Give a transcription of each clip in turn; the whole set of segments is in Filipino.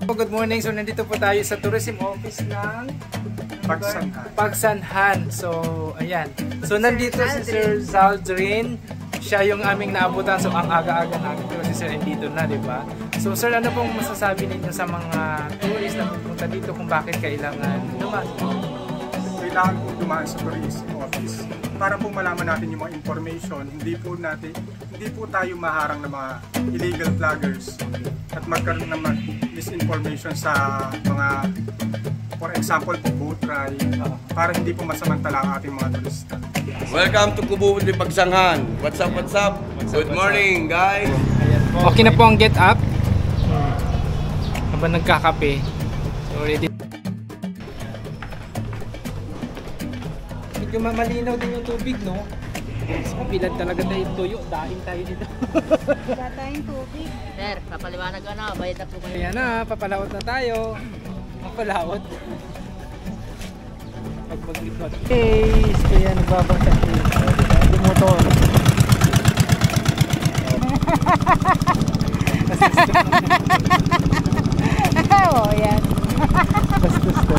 Good morning. So nandito po tayo sa tourism office ng Pagsanhan. So ayan. So nandito si Sir Zaldrin. Siya yung aming naabutan. So ang aga-aga namin pero si Sir nandito na, di ba? So Sir, ano pong masasabi ninyo sa mga tourist na pupunta dito kung bakit kailangan dumaan? Kailangan po dumaan sa tourism office para po malaman natin yung mga information. Hindi po tayo maharang ng mga illegal vloggers at magkaroon ng misinformation sa mga, for example, po boat ride, para hindi po masamantala ang ating mga turista. Welcome to Kubo di Pagsanhan. What's up, what's up? Good morning, guys. Okay na po ang get up. Habang nagkakape. So ready. Medyo malinaw din yung tubig, no? So, bilad talaga tayo tuyo. Daing tayo dito. Wala tayong tubig. Sir, papaliwanag ka na. Bayad na po kayo. Ayan na, papalawot na tayo. Papalawot. Pag maglipot. Okay, kaya nagbabasa siya. Yung motor. Oo, yan. Bastos to.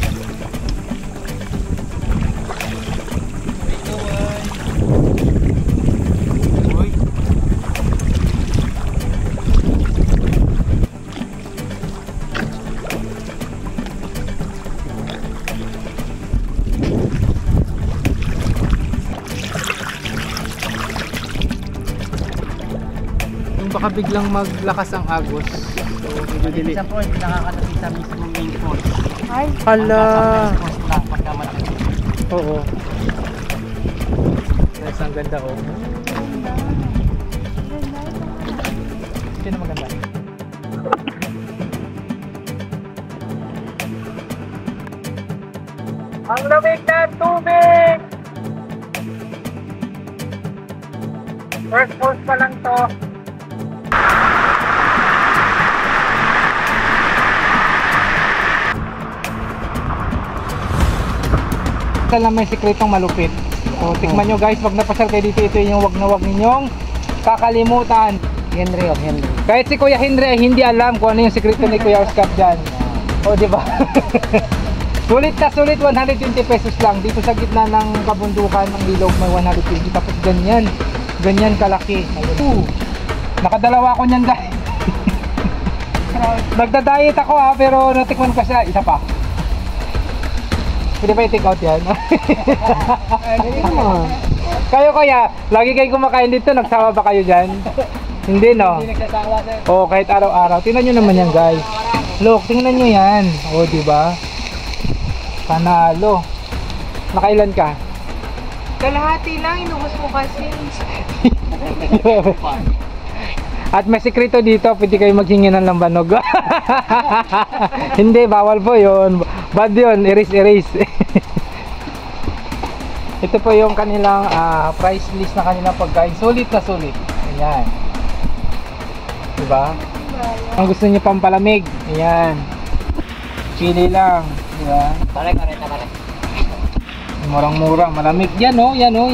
Baka biglang maglakas ang agos. So, medyo dili. Isa po, hindi nakakatabi sa mismo main falls. Ay, Hala! Falls lang, pagka malaki. Oo. Yes, ang ganda oh. ganda. Ganda ito. Sino maganda? Ang lamig na tubig! First falls pa lang to. Lang may sikretong malupit. So tikman nyo guys, wag napasyal kayo dito. Ito yung wag na wag ninyong kakalimutan. Henry of Henry. Kahit si Kuya Henry ay hindi alam kung ano yung sikreto ni Kuya Oscar dyan. O diba? Sulit na sulit, 120 pesos lang. Dito sa gitna ng kabundukan ng ilog may 120. Tapos ganyan. Ganyan kalaki. Nakadalawa ko nyan guys. Nagda-diet ako ha, pero natikman ko siya. Isa pa. Pwede ba i-take out yan? Kayo kaya, lagi kayo kumakain dito, nagsawa ba kayo dyan? Hindi no? Hindi nagsasawa, sir. Oo, kahit araw-araw. Tingnan nyo naman yan guys. Look, tingnan nyo yan. Oo, diba? Panalo. Nakailan ka? Kalahati lang, inuhos mo kasi. At may sekreto dito, pwede kayo maghingi ng lambanog. Hindi, bawal po yun. Bad yun, erase. Ito po yung kanilang price list na kanilang pagkain. Sulit na sulit. Ayan. Diba? Ang gusto nyo pampalamig. Ayan. Chili lang. Diba? Correct. Murang-murang. Malamig. Yan o. Yan o.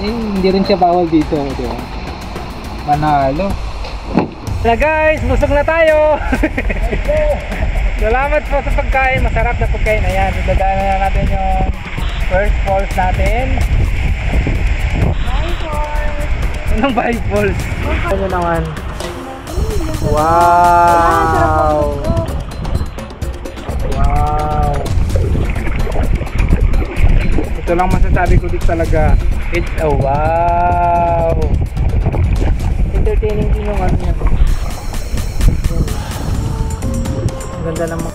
Hindi rin siya bawal dito. Diba? Manalo. Na guys, busog na tayo. Salamat po sa pagkain, masarap na pagkain. Ayan, dadaanan na natin yung first falls natin. Bye, Paul. Anong Bye Falls? Ano naman? Wow! Wow! Ito lang masasabi ko dito talaga. It's a wow! Entertaining din yung ano niya. Ganda naman.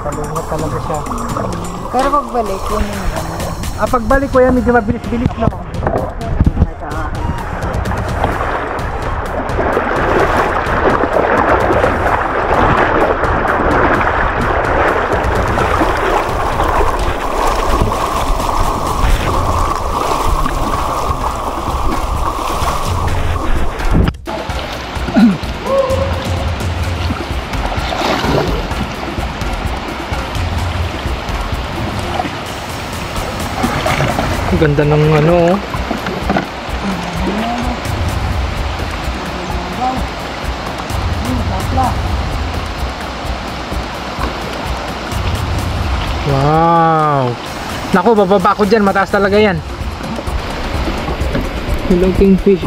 Talungat talaga siya. Pero pagbalik, yun yung maganda. Pagbalik ko yan, medyo mabilis-bilis na. Ganda ng ano. Wow! Naku, bababa ako dyan. Mataas talaga yan. Hello, kingfish.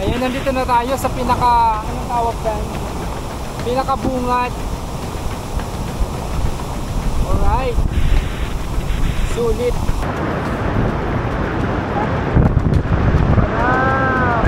Ayan, nandito na tayo sa pinaka, anong tawag dyan? Pinakabungad. Alright. Sulit. Wow.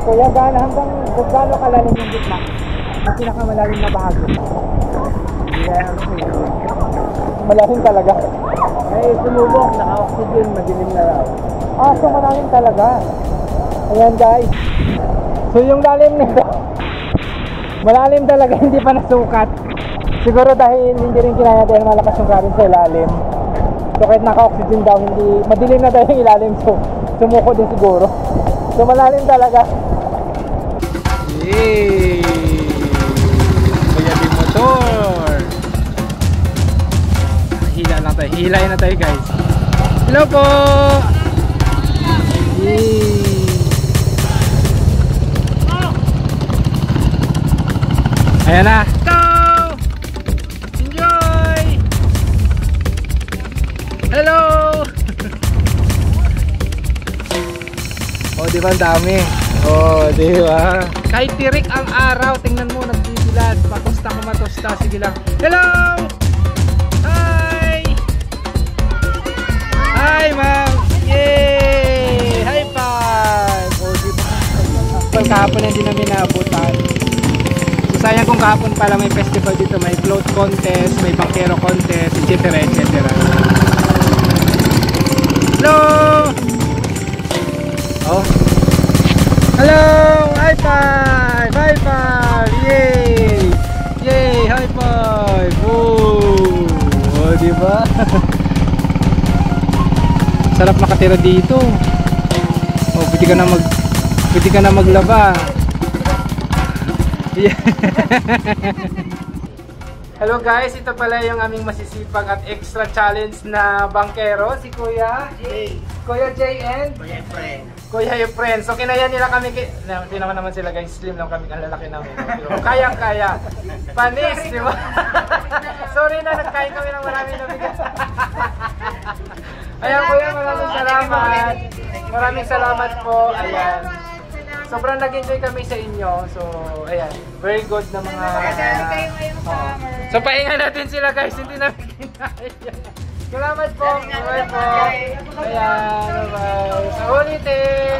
Kuya, hanggang kung gaano kalalim yung gitna? Ang pinakamalalim na bahagi. Yeah, malalim talaga. Eh, sumubok, naka-oxygen, madilim na raw. Ah, so malalim talaga. Ayan guys. So yung lalim nito, malalim talaga, hindi pa nasukat. Siguro dahil hindi rin kinaya dahil malakas yung current sa ilalim. So kahit naka-oxygen daw, hindi, madilim na tayo yung ilalim. So sumuko din siguro. So malalim talaga. Yay! Kaya di motor. Hila lang tayo. Hilayin na tayo guys. Hello po! Yay! Ayan na. Go! Enjoy! Hello! Oh, di ba ang dami? Oh, di ba? Kahit tirik ang araw, tingnan mo, nagbibilad. Matusta ko matusta. Sige lang. Hello! Hi! Hi, ma'am! Yay! High five! Oh, di ba? Kahapon hindi namin naabutan. So, sayang kung kahapon pala may festival dito. May float contest, may bankero contest, etc. etc. Hello! Oh. Hello! High five! High five! Yay! Yay! High five! Oh! Oh, di ba? Sarap nakatira dito. Oh, pwede ka na maglaba. Yeah. Hello guys, ito pala yung aming masisipag at extra challenge na bankero, si Kuya J. Kuya J and Kuya Efren. Kuya Efren. So kinaya nila kami, hindi naman sila guys, slim lang kami, ang lalaki namin. No? Kayang-kaya. Panis, di ba? Sorry na, nagkain kami ng marami na bigas. Ayan Kuya, maraming salamat. Maraming salamat po. Ayan. Sobrang nag-enjoy kami sa inyo. So, ayan. Very good na mga... So, pahinga natin sila guys. Hindi namin kinaya. Salamat po. Bye po. Ayan. Bye-bye. Sa ulitin.